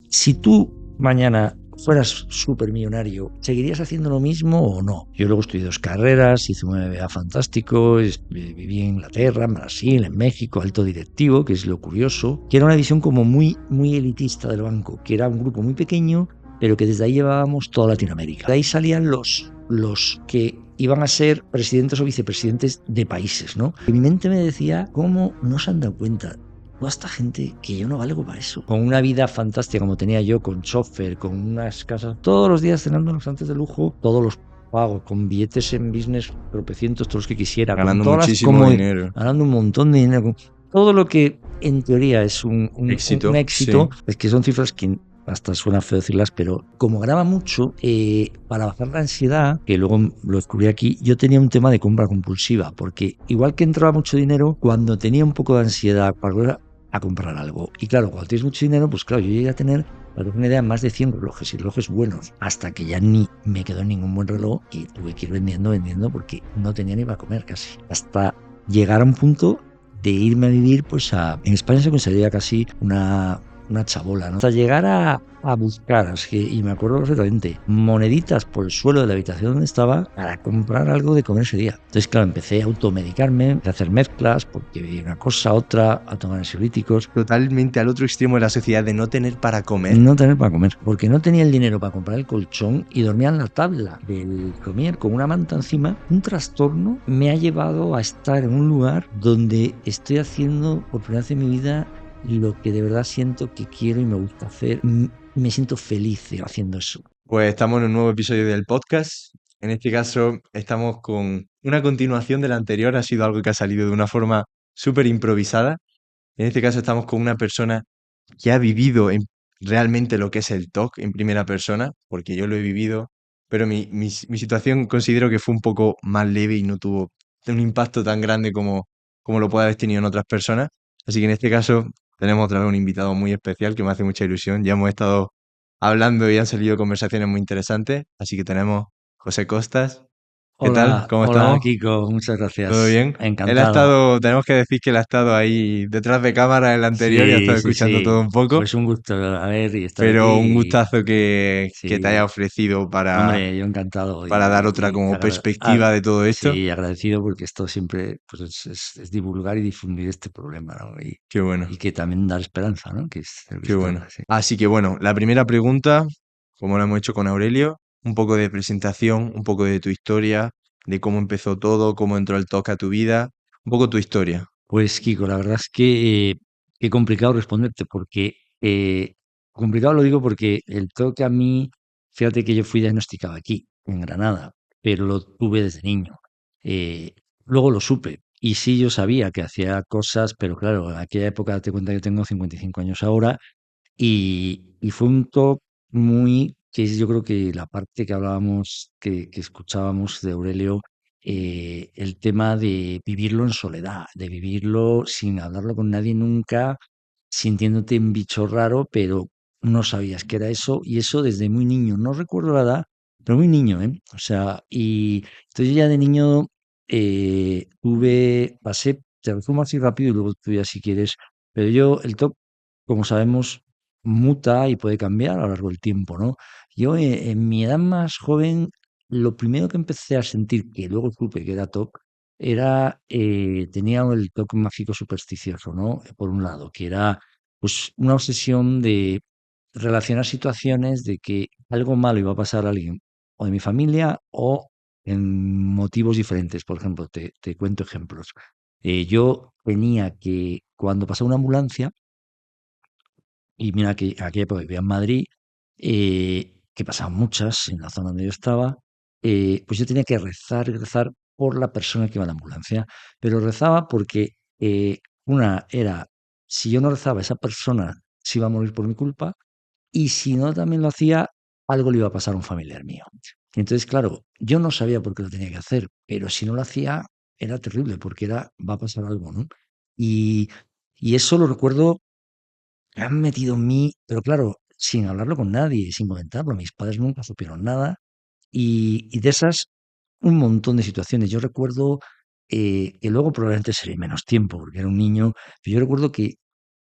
Si tú mañana fueras supermillonario, ¿seguirías haciendo lo mismo o no? Yo luego estudié 2 carreras, hice un MBA fantástico, viví en Inglaterra, en Brasil, en México, alto directivo, que es lo curioso, que era una visión como muy elitista del banco, que era un grupo muy pequeño, pero que desde ahí llevábamos toda Latinoamérica. De ahí salían los que iban a ser presidentes o vicepresidentes de países, ¿no? Y mi mente me decía, ¿cómo no se han dado cuenta? Toda esta gente que yo no valgo para eso. Con una vida fantástica como tenía yo, con chofer, con unas casas, todos los días cenando en restaurantes de lujo, todos los pago, con billetes en business, tropecientos, todos los que quisiera, con Ganando todas las muchísimo dinero. ganando un montón de dinero, con todo lo que en teoría es un Éxito, sí. éxito, es que son cifras que hasta suena feo decirlas, pero como ganaba mucho, para bajar la ansiedad, que luego lo descubrí aquí, yo tenía un tema de compra compulsiva, porque igual que entraba mucho dinero, cuando tenía un poco de ansiedad para a comprar algo. Y claro, cuando tienes mucho dinero, pues claro, yo llegué a tener, para tener una idea, más de 100 relojes y relojes buenos, hasta que ya ni me quedó ningún buen reloj y tuve que ir vendiendo, porque no tenía ni para comer casi. Hasta llegar a un punto de irme a vivir, pues en España se consideraría casi una chabola, ¿no? Hasta llegar a buscar, así que, y me acuerdo perfectamente, moneditas por el suelo de la habitación donde estaba para comprar algo de comer ese día. Entonces, claro, empecé a automedicarme, empecé a hacer mezclas, porque veía una cosa, otra, a tomar ansiolíticos, Totalmente al otro extremo de la sociedad de no tener para comer. no tener para comer, porque no tenía el dinero para comprar el colchón y dormía en la tabla del comer con una manta encima. Un trastorno me ha llevado a estar en un lugar donde estoy haciendo por primera vez en mi vida lo que de verdad siento que quiero y me gusta hacer. Me siento feliz haciendo eso. Pues estamos en un nuevo episodio del podcast. En este caso estamos con una continuación del anterior. Ha sido algo que ha salido de una forma súper improvisada. En este caso estamos con una persona que ha vivido realmente lo que es el TOC en primera persona, porque yo lo he vivido, pero mi situación considero que fue un poco más leve y no tuvo un impacto tan grande como lo puede haber tenido en otras personas. Así que en este caso tenemos otra vez un invitado muy especial que me hace mucha ilusión. Ya hemos estado hablando y han salido conversaciones muy interesantes, así que tenemos José Costas. ¿Qué tal? Hola, ¿Cómo hola estamos? Kiko, muchas ¿Todo gracias. bien? Él ha Encantado. estado, tenemos que decir que él ha estado ahí detrás de cámara en el anterior y ha Sí, estado sí, escuchando sí. todo un poco, Pues un gusto a ver y estar pero un aquí. gustazo que te haya Sí, ofrecido hombre, yo encantado para dar otra como perspectiva de todo esto. sí, agradecido porque esto siempre pues es divulgar y difundir este problema, ¿no? Qué bueno, Y que también dar esperanza, ¿no? Que es lo que qué se bueno. trata, sí. Así que bueno, la primera pregunta, como lo hemos hecho con Aurelio, un poco de presentación, un poco de tu historia, de cómo empezó todo, cómo entró el toque a tu vida, un poco tu historia. Pues Kiko, la verdad es que qué complicado responderte porque complicado lo digo porque el toque a mí, fíjate que yo fui diagnosticado aquí, en Granada, pero lo tuve desde niño. Eh, Luego lo supe y sí yo sabía que hacía cosas, pero claro, en aquella época, date cuenta que tengo 55 años ahora y fue un toque que es yo creo que la parte que hablábamos, que escuchábamos de Aurelio, el tema de vivirlo en soledad, de vivirlo sin hablarlo con nadie nunca, sintiéndote un bicho raro, pero no sabías que era eso, y eso desde muy niño. No recuerdo la edad, pero muy niño, ¿eh? O sea, y entonces yo ya de niño te resumo así rápido y luego tú ya si quieres, pero yo el TOC, como sabemos, muta y puede cambiar a lo largo del tiempo, ¿no? Yo en mi edad más joven, lo primero que empecé a sentir, que luego supe que era TOC, tenía el toque mágico supersticioso, ¿no? Por un lado, que era pues una obsesión de relacionar situaciones de que algo malo iba a pasar a alguien o de mi familia o en motivos diferentes. Por ejemplo, te cuento ejemplos. Yo tenía que, cuando pasaba una ambulancia, y mira que aquella época vivía en Madrid, que pasaban muchas en la zona donde yo estaba, pues yo tenía que rezar y rezar por la persona que iba en la ambulancia. Pero rezaba porque una era, si yo no rezaba, esa persona se iba a morir por mi culpa, y si no también lo hacía, algo le iba a pasar a un familiar mío. Entonces, claro, yo no sabía por qué lo tenía que hacer, pero si no lo hacía, era terrible, porque va a pasar algo, ¿no? Y, y eso lo recuerdo, me han metido en mí, pero claro, sin hablarlo con nadie, sin comentarlo. Mis padres nunca supieron nada. Y de esas, un montón de situaciones. Yo recuerdo que luego probablemente sería menos tiempo, porque era un niño, pero yo recuerdo que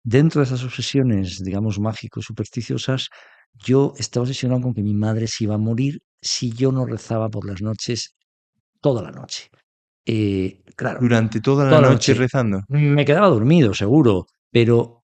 dentro de esas obsesiones, digamos, mágico-supersticiosas, yo estaba obsesionado con que mi madre se iba a morir si yo no rezaba por las noches toda la noche. Claro, Durante toda la toda la noche noche. rezando. Me quedaba dormido, seguro, pero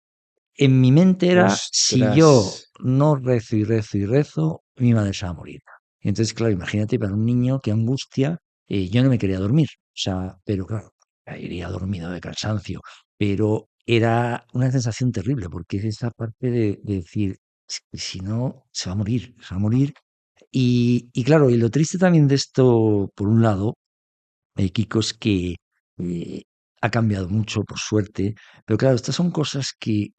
en mi mente era, si Ostras, yo no rezo y rezo y rezo, mi madre se va a morir. Y entonces, claro, imagínate para un niño qué angustia. Yo no me quería dormir, o sea, pero claro, iría dormido de cansancio, pero era una sensación terrible, porque es esa parte de decir, "Es que si no, se va a morir, se va a morir". Y claro, y lo triste también de esto, por un lado, Kiko, es que eh, ha cambiado mucho, por suerte, pero claro, estas son cosas que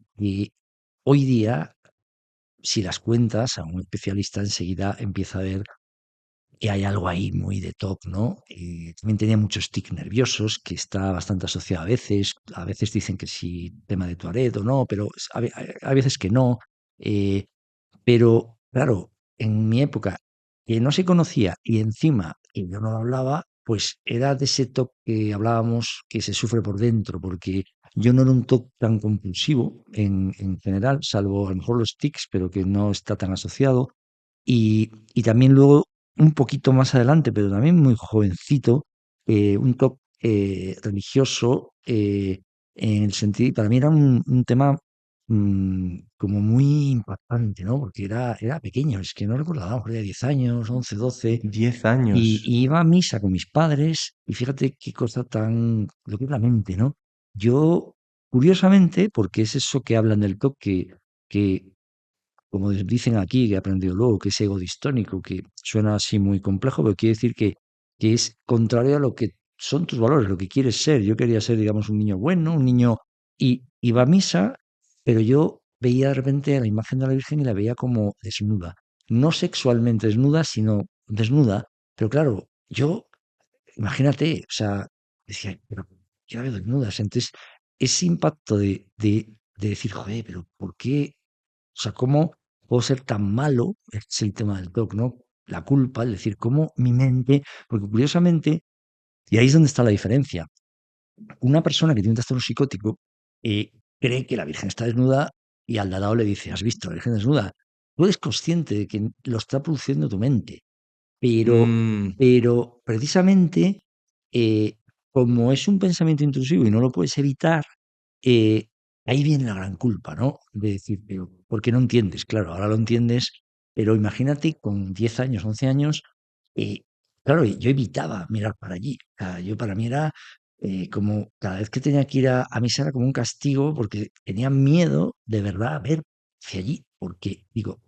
hoy día, si las cuentas a un especialista, enseguida empieza a ver que hay algo ahí muy de top, ¿no? También tenía muchos tics nerviosos, que está bastante asociado a veces dicen que sí, tema de Tourette o no, pero hay veces que no. eh, pero claro, en mi época, que no se conocía y encima que yo no lo hablaba, pues era de ese TOC que hablábamos que se sufre por dentro, porque yo no era un TOC tan compulsivo en general, salvo a lo mejor los tics, pero que no está tan asociado. Y también luego, un poquito más adelante, pero también muy jovencito, un TOC religioso, en el sentido, para mí era un tema como muy impactante, ¿no? Porque era pequeño, es que no recordaba, a lo mejor de 10 años, 11 12 10 y años. iba a misa con mis padres, y fíjate qué cosa tan, lo que es la mente, ¿no? Yo, curiosamente, porque es eso que hablan del TOC, que como dicen aquí, que he aprendido luego, que es ego distónico, que suena así muy complejo, pero quiere decir que es contrario a lo que son tus valores, lo que quieres ser. Yo quería ser, digamos, un niño bueno, un niño. Y iba a misa, pero yo veía de repente la imagen de la Virgen y la veía como desnuda. No sexualmente desnuda, sino desnuda. Pero claro, yo, imagínate, o sea, decía, pero yo la veo desnuda. Entonces, ese impacto de decir, joder, pero ¿por qué? O sea, ¿cómo puedo ser tan malo? Es el tema del TOC, ¿no? La culpa, es decir, cómo mi mente, porque curiosamente, y ahí es donde está la diferencia, una persona que tiene un trastorno psicótico cree que la Virgen está desnuda y al de al lado le dice, ¿has visto la Virgen desnuda? Tú eres consciente de que lo está produciendo tu mente, pero, Mm, pero precisamente, eh, como es un pensamiento intrusivo y no lo puedes evitar, eh, ahí viene la gran culpa, ¿no? De decir, pero, ¿por qué no entiendes? Claro, ahora lo entiendes, pero imagínate con 10 años, 11 años, eh, claro, yo evitaba mirar para allí. O sea, yo para mí era como cada vez que tenía que ir a misa era como un castigo porque tenía miedo de verdad a ver hacia allí, porque digo,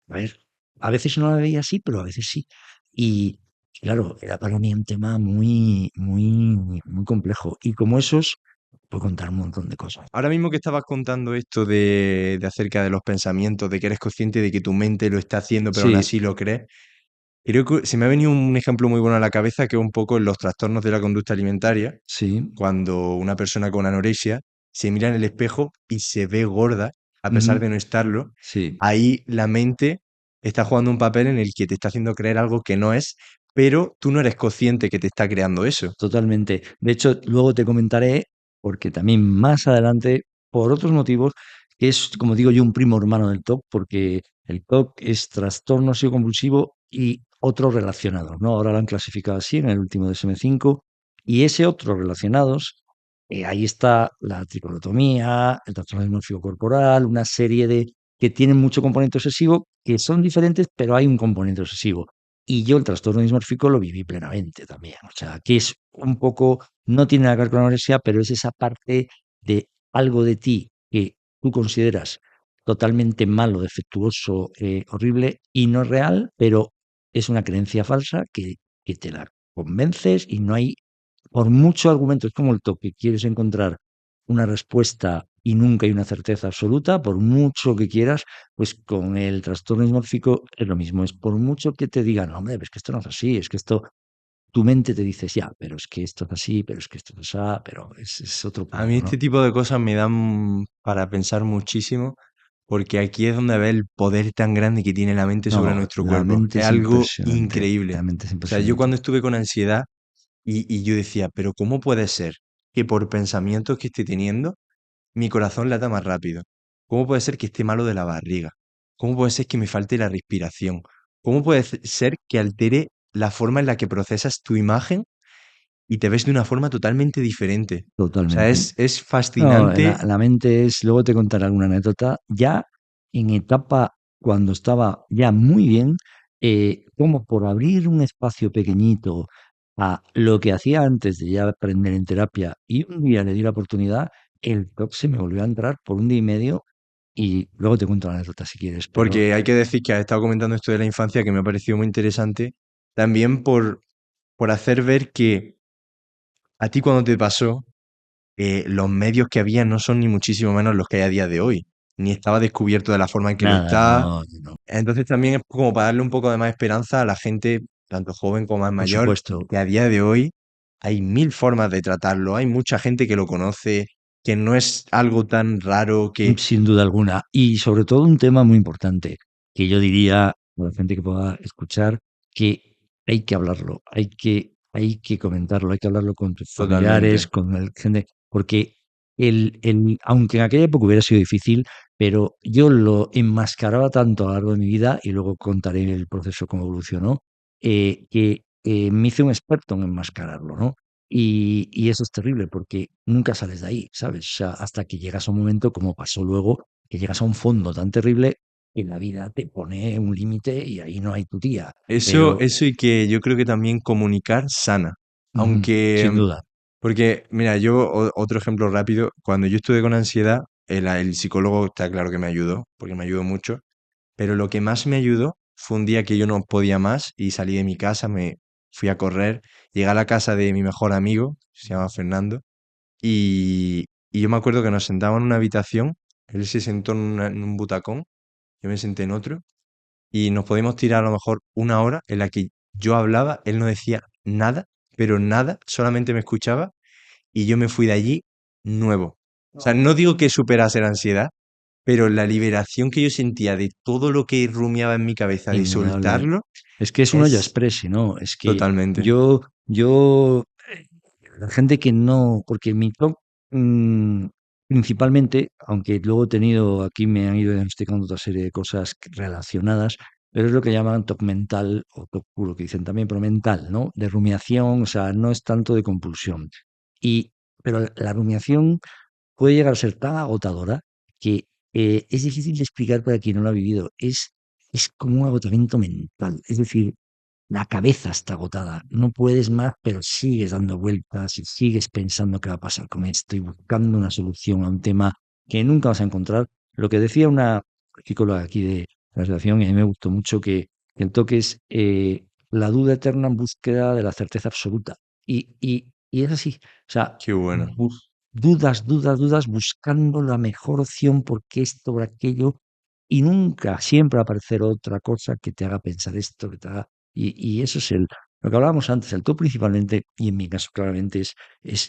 a ver, a veces no la veía así, pero a veces sí. Y claro, era para mí un tema muy, muy, muy complejo. Y como esos, puedo contar un montón de cosas. Ahora mismo que estabas contando esto de acerca de los pensamientos, de que eres consciente de que tu mente lo está haciendo, pero aún Sí, así lo crees, creo que se me ha venido un ejemplo muy bueno a la cabeza que es un poco en los trastornos de la conducta alimentaria, sí, cuando una persona con anorexia se mira en el espejo y se ve gorda, a pesar ujú, de no estarlo, sí, ahí la mente está jugando un papel en el que te está haciendo creer algo que no es, pero tú no eres consciente que te está creando eso. totalmente. De hecho, luego te comentaré, porque también más adelante, por otros motivos, que es, como digo yo, un primo hermano del TOC, porque el TOC es trastorno psicoconvulsivo y otros relacionados, ¿no? Ahora lo han clasificado así en el último DSM-5, y ese otro relacionados, ahí está la tricotomía, el trastorno dismórfico corporal, una serie de que tienen mucho componente obsesivo, que son diferentes, pero hay un componente obsesivo. Y yo el trastorno dismórfico lo viví plenamente también. O sea, que es un poco, no tiene nada que ver con la anorexia, pero es esa parte de algo de ti que tú consideras totalmente malo, defectuoso, horrible y no real, pero es una creencia falsa que te la convences y no hay, por mucho argumento, es como el toque, quieres encontrar una respuesta y nunca hay una certeza absoluta, por mucho que quieras, pues con el trastorno dismórfico es lo mismo, es por mucho que te digan, hombre, es que esto no es así, es que esto, tu mente te dice, ya, pero es que esto es así, pero es que esto es así, pero es otro A mí punto, este ¿no? tipo de cosas me dan para pensar muchísimo, porque aquí es donde ves el poder tan grande que tiene la mente sobre No, nuestro cuerpo. Es algo increíble. la mente es O sea, yo impresionante. cuando estuve con ansiedad y yo decía, pero ¿cómo puede ser que por pensamientos que esté teniendo mi corazón lata más rápido? ¿Cómo puede ser que esté malo de la barriga? ¿Cómo puede ser que me falte la respiración? ¿Cómo puede ser que altere la forma en la que procesas tu imagen y te ves de una forma totalmente diferente? O sea, Totalmente. es No, fascinante la mente es, luego te contaré alguna anécdota, ya en etapa cuando estaba ya muy bien, como por abrir un espacio pequeñito a lo que hacía antes de ya aprender en terapia y un día le di la oportunidad, el TOC se me volvió a entrar por un día y medio y luego te cuento la anécdota si quieres, pero porque hay que decir que has estado comentando esto de la infancia que me ha parecido muy interesante, también por hacer ver que a ti cuando te pasó, los medios que había no son ni muchísimo menos los que hay a día de hoy, ni estaba descubierto de la forma en que lo nada, está. no, no, Entonces también es como para darle un poco de más esperanza a la gente, tanto joven como más por mayor, supuesto. que a día de hoy hay mil formas de tratarlo, hay mucha gente que lo conoce, que no es algo tan raro que Sin duda alguna. Y sobre todo un tema muy importante, que yo diría a la gente que pueda escuchar, que hay que hablarlo, hay que comentarlo, hay que hablarlo con tus familiares, totalmente. con el gente, porque aunque en aquella época hubiera sido difícil, pero yo lo enmascaraba tanto a lo largo de mi vida, y luego contaré el proceso cómo evolucionó, que me hice un experto en enmascararlo, ¿no? Y eso es terrible porque nunca sales de ahí, ¿sabes? O sea, hasta que llegas a un momento, como pasó luego, que llegas a un fondo tan terrible que la vida te pone un límite y ahí no hay tu tía. Pero, Eso y que yo creo que también comunicar sana. ujú, Aunque, sin duda, porque, mira, otro ejemplo rápido, cuando yo estuve con ansiedad, el psicólogo está claro que me ayudó, porque me ayudó mucho, pero lo que más me ayudó fue un día que yo no podía más y salí de mi casa, me fui a correr, llegué a la casa de mi mejor amigo, se llama Fernando, y yo me acuerdo que nos sentábamos en una habitación, él se sentó en un butacón, yo me senté en otro, y nos podíamos tirar a lo mejor una hora en la que yo hablaba, él no decía nada, pero nada, solamente me escuchaba y yo me fui de allí nuevo. O sea, no digo que superase la ansiedad, pero la liberación que yo sentía de todo lo que rumiaba en mi cabeza, de innegable. soltarlo, Es que es un olla es express, ¿no? Es que totalmente, yo, la gente que no, porque mi TOC, principalmente, aunque luego he tenido, aquí me han ido diagnosticando otra serie de cosas relacionadas, pero es lo que llaman TOC mental o TOC puro, que dicen también, pero mental, ¿no? De rumiación, o sea, no es tanto de compulsión. Y, pero la rumiación puede llegar a ser tan agotadora que es difícil de explicar para quien no lo ha vivido. Es como un agotamiento mental. Es decir, la cabeza está agotada, no puedes más, pero sigues dando vueltas y sigues pensando qué va a pasar con esto y buscando una solución a un tema que nunca vas a encontrar. Lo que decía una psicóloga aquí de la asociación, y a mí me gustó mucho que el toque es la duda eterna en búsqueda de la certeza absoluta. Y es así, o sea, qué bueno. dudas, dudas, dudas, buscando la mejor opción porque esto o aquello, y nunca, siempre va a aparecer otra cosa que te haga pensar esto, que te haga y eso es lo que hablábamos antes, el top principalmente, y en mi caso claramente es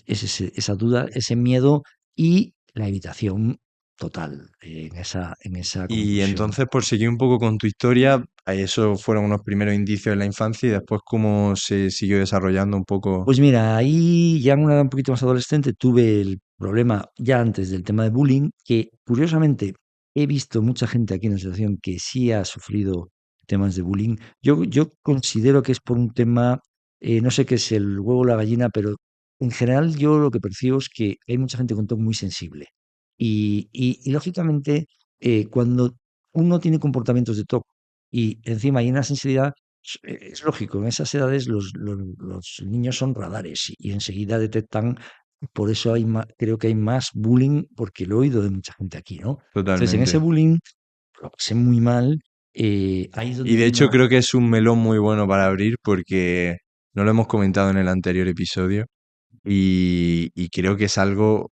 esa duda, ese miedo y la evitación total en esa Y conclusión. entonces, por seguir un poco con tu historia, eso fueron unos primeros indicios en la infancia y después cómo se siguió desarrollando un poco Pues mira, ahí ya en una edad un poquito más adolescente tuve el problema ya antes del tema de bullying, que curiosamente he visto mucha gente aquí en la situación que sí ha sufrido temas de bullying. Yo considero que es por un tema, no sé qué es el huevo o la gallina, pero en general yo lo que percibo es que hay mucha gente con TOC muy sensible. Y lógicamente, cuando uno tiene comportamientos de TOC y encima hay una sensibilidad, es lógico, en esas edades los niños son radares y enseguida detectan, por eso creo que hay más bullying, porque lo he oído de mucha gente aquí, ¿no? Entonces, en ese totalmente. bullying lo pasé muy mal, ahí es Y donde de hecho vino, creo que es un melón muy bueno para abrir porque no lo hemos comentado en el anterior episodio y creo que es algo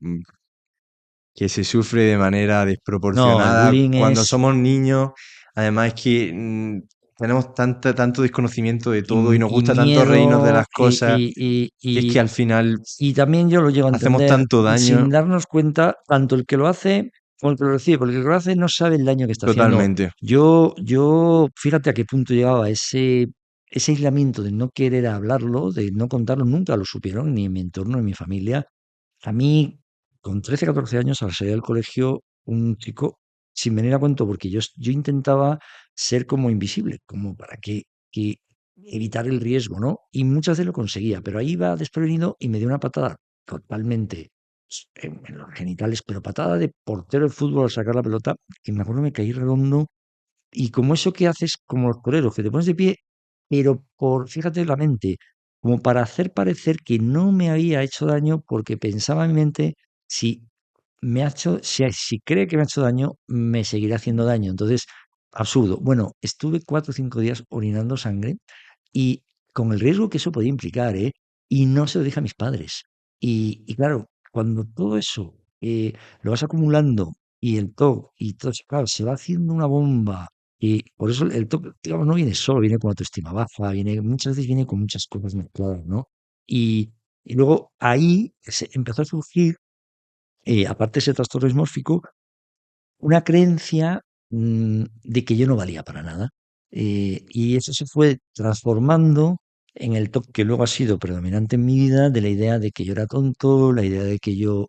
que se sufre de manera no, el desproporcionada bullying cuando es somos niños. Además es que tenemos tanto desconocimiento de todo y nos y gusta tanto reírnos de miedo las cosas que es que al y final y también yo lo llego a hacemos entender tanto daño sin darnos cuenta, tanto el que lo hace como el que lo recibe, porque el que lo hace no sabe el daño que está haciendo. totalmente, Fíjate a qué punto llegaba ese aislamiento de no querer hablarlo, de no contarlo, nunca lo supieron, ni en mi entorno, ni en mi familia. A mí, con 13, 14 años, al salir del colegio, un chico, sin venir a cuento, porque yo intentaba ser como invisible, como para que evitar el riesgo, ¿no? Y muchas veces lo conseguía, pero ahí iba desprevenido y me dio una patada totalmente en los genitales, pero patada de portero de fútbol al sacar la pelota, que me acuerdo me caí redondo y como eso que haces como los toreros, que te pones de pie, pero fíjate la mente, como para hacer parecer que no me había hecho daño porque pensaba en mi mente, si si cree que me ha hecho daño, me seguirá haciendo daño. Entonces, absurdo. Bueno, estuve 4 o 5 días orinando sangre y con el riesgo que eso podía implicar, ¿eh? Y no se lo dije a mis padres. Y claro, cuando todo eso lo vas acumulando y el TOC y todo eso, claro, se va haciendo una bomba. Y por eso el TOC, digamos, no viene solo, viene con autoestima baja, muchas veces viene con muchas cosas mezcladas, ¿no? Y, y luego ahí empezó a surgir, aparte de ese trastorno dismórfico, una creencia de que yo no valía para nada. Y eso se fue transformando en el TOC que luego ha sido predominante en mi vida, de la idea de que yo era tonto, la idea de que yo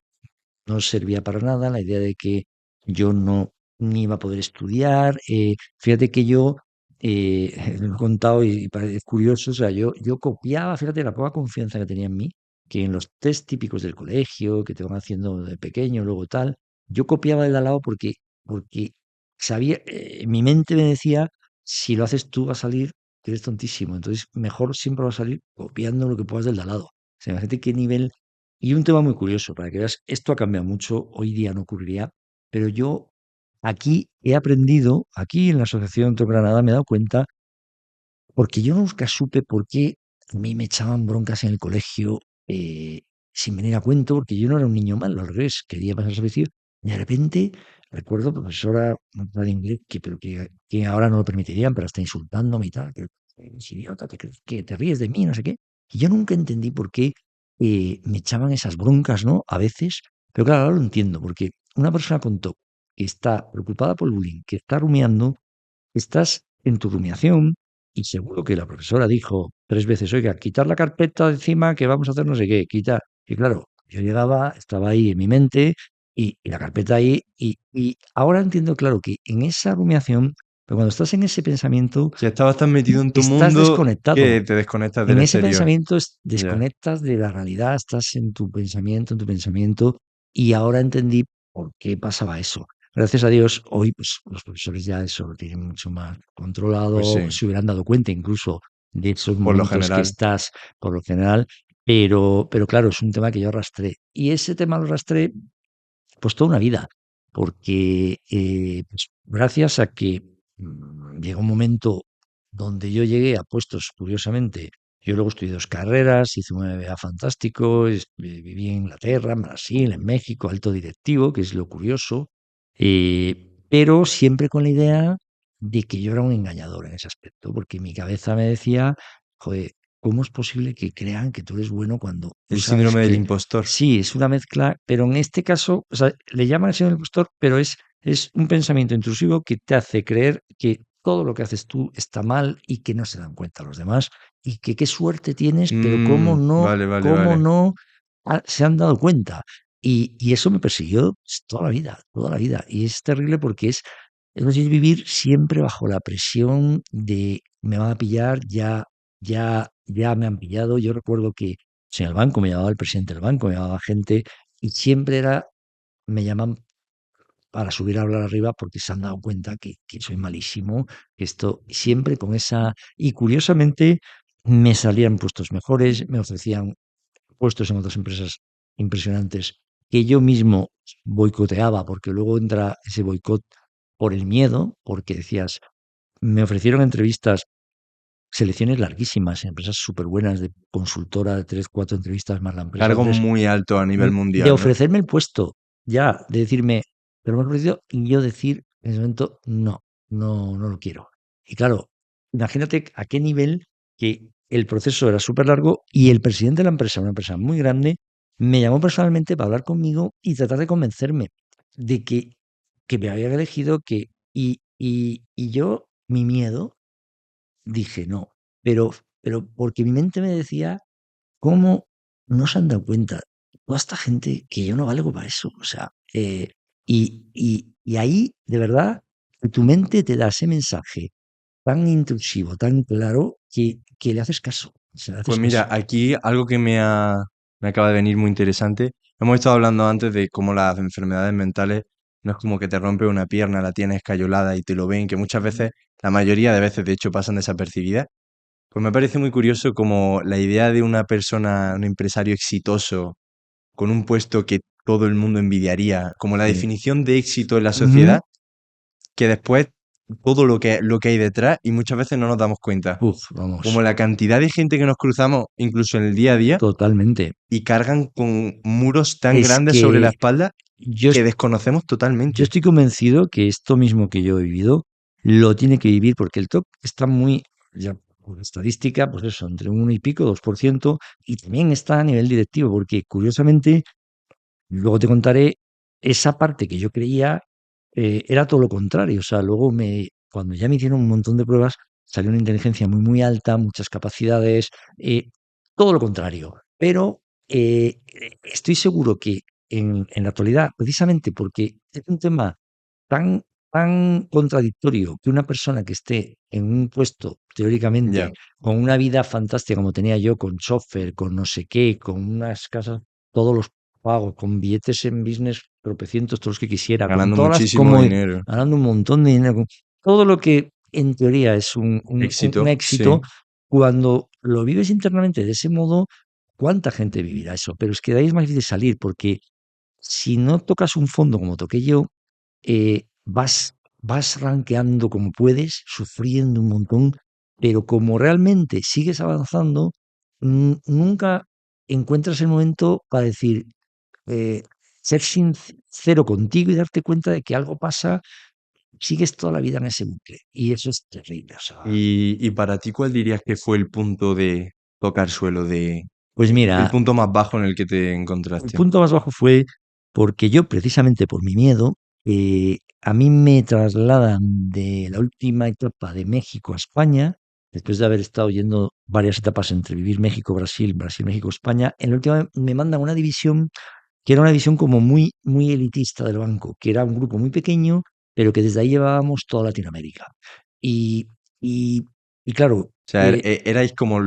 no servía para nada, la idea de que yo no ni iba a poder estudiar. Fíjate que yo, lo he contado y parece curioso, o sea, yo copiaba, fíjate la poca confianza que tenía en mí, que en los test típicos del colegio, que te van haciendo de pequeño, luego tal, yo copiaba el de al lado porque sabía, mi mente me decía, si lo haces tú va a salir, que eres tontísimo, entonces mejor siempre va a salir copiando lo que puedas del de al lado. O sea, imagínate qué nivel y un tema muy curioso, para que veas, esto ha cambiado mucho, hoy día no ocurriría, pero yo aquí he aprendido, aquí en la Asociación Teo Granada me he dado cuenta, porque yo nunca supe por qué a mí me echaban broncas en el colegio sin venir a cuento, porque yo no era un niño malo, al revés, quería pasar servicio. Y de repente, recuerdo profesora de inglés, que ahora no lo permitirían, pero está insultándome y tal, que eres idiota, te crees que te ríes de mí, no sé qué. Y yo nunca entendí por qué me echaban esas broncas, ¿no? A veces, pero claro, ahora lo entiendo, porque una persona con TOC que está preocupada por el bullying, que está rumiando, estás en tu rumiación y seguro que la profesora dijo 3 veces, oiga, quitar la carpeta de encima que vamos a hacer no sé qué, quitar. Y claro, yo llegaba, estaba ahí en mi mente y la carpeta ahí y ahora entiendo, claro, que en esa rumiación, pero cuando estás en ese pensamiento, Si estabas tan metido en tu estás mundo desconectado. que te desconectas del En ese exterior. pensamiento Ya. desconectas de la realidad, estás en tu pensamiento, y ahora entendí por qué pasaba eso. Gracias a Dios, hoy pues, los profesores ya eso lo tienen mucho más Pues controlado, sí, se hubieran dado cuenta incluso de esos por lo momentos que general. estás por lo general, pero claro, es un tema que yo arrastré. Y ese tema lo arrastré pues toda una vida, porque pues, gracias a que llegó un momento donde yo llegué a puestos, curiosamente, yo luego estudié 2 carreras, hice un MBA fantástico, viví en Inglaterra, en Brasil, en México, alto directivo, que es lo curioso, pero siempre con la idea de que yo era un engañador en ese aspecto, porque mi cabeza me decía, joder, ¿cómo es posible que crean que tú eres bueno cuando tú El sabes síndrome del que impostor. sí, es una mezcla, pero en este caso, o sea, le llaman el impostor, pero es un pensamiento intrusivo que te hace creer que todo lo que haces tú está mal y que no se dan cuenta los demás y que qué suerte tienes, pero Vale, vale, cómo vale. no se han dado cuenta. Y eso me persiguió toda la vida. Y es terrible porque es decir, vivir siempre bajo la presión de me van a pillar, ya me han pillado. Yo recuerdo que en el banco me llamaba el presidente del banco, me llamaba gente y siempre me llaman para subir a hablar arriba porque se han dado cuenta que soy malísimo, que esto siempre con esa... Y curiosamente me salían puestos mejores, me ofrecían puestos en otras empresas impresionantes que yo mismo boicoteaba, porque luego entra ese boicot por el miedo, porque decías, me ofrecieron entrevistas, selecciones larguísimas, en empresas súper buenas de consultora, de 3, 4 entrevistas más la empresa. Cargo Entonces, muy alto a nivel de mundial, ¿no? ofrecerme el puesto, ya, de decirme, pero me has ofrecido, y yo decir en ese momento, no, no lo quiero. Y claro, imagínate a qué nivel que el proceso era súper largo y el presidente de la empresa, una empresa muy grande, me llamó personalmente para hablar conmigo y tratar de convencerme de que me habían elegido, y yo, mi miedo, dije no, pero porque mi mente me decía, ¿cómo no se han dado cuenta? toda esta gente que yo no valgo para eso. O sea, y ahí, de verdad, que tu mente te da ese mensaje tan intrusivo, tan claro, que le haces caso. O sea, le haces Pues mira, caso. aquí algo que me acaba de venir muy interesante. Hemos estado hablando antes de cómo las enfermedades mentales no es como que te rompe una pierna, la tienes escayolada y te lo ven, que muchas veces, la mayoría de veces de hecho pasan desapercibidas. Pues me parece muy curioso como la idea de una persona, un empresario exitoso, con un puesto que todo el mundo envidiaría, como la Sí. definición de éxito en la Ujú. sociedad, que después todo lo que hay detrás y muchas veces no nos damos cuenta. Uf, vamos, Como la cantidad de gente que nos cruzamos, incluso en el día a día, totalmente. y cargan con muros tan Es grandes sobre la que espalda yo, que desconocemos yo totalmente. estoy convencido que esto mismo que yo he vivido lo tiene que vivir porque el top está muy, ya por estadística, pues eso, entre un 1 y pico, 2%, y también está a nivel directivo, porque curiosamente, luego te contaré, esa parte que yo creía era todo lo contrario. O sea, luego cuando ya me hicieron un montón de pruebas, salió una inteligencia muy, muy alta, muchas capacidades, eh, todo lo contrario. Pero estoy seguro que en la actualidad, precisamente porque es un tema tan, tan contradictorio que una persona que esté en un puesto, teóricamente, Ya, con una vida fantástica como tenía yo, con chofer, con no sé qué, con unas casas, todos los pagos, con billetes en business, tropecientos, todos los que quisiera, con ganando todas las muchísimo dinero. ganando un montón de dinero, con todo lo que en teoría es un Éxito, éxito, sí. cuando lo vives internamente de ese modo, ¿cuánta gente vivirá eso? Pero es que de ahí es más difícil salir, porque si no tocas un fondo como toqué yo, vas ranqueando como puedes, sufriendo un montón, pero como realmente sigues avanzando, nunca encuentras el momento para decir, eh, ser sincero contigo y darte cuenta de que algo pasa, sigues toda la vida en ese bucle. Y eso es terrible. O sea, Y para ti, ¿cuál dirías que fue el punto de tocar suelo, de pues el mira, punto más bajo en el que te el encontraste? punto más bajo fue porque yo, precisamente por mi miedo, a mí me trasladan de la última etapa de México a España, después de haber estado yendo varias etapas entre vivir México, Brasil, Brasil, México, España. En la última me mandan una división que era una división como muy, muy elitista del banco, que era un grupo muy pequeño, pero que desde ahí llevábamos toda Latinoamérica. Y, y, y claro, O sea, erais como,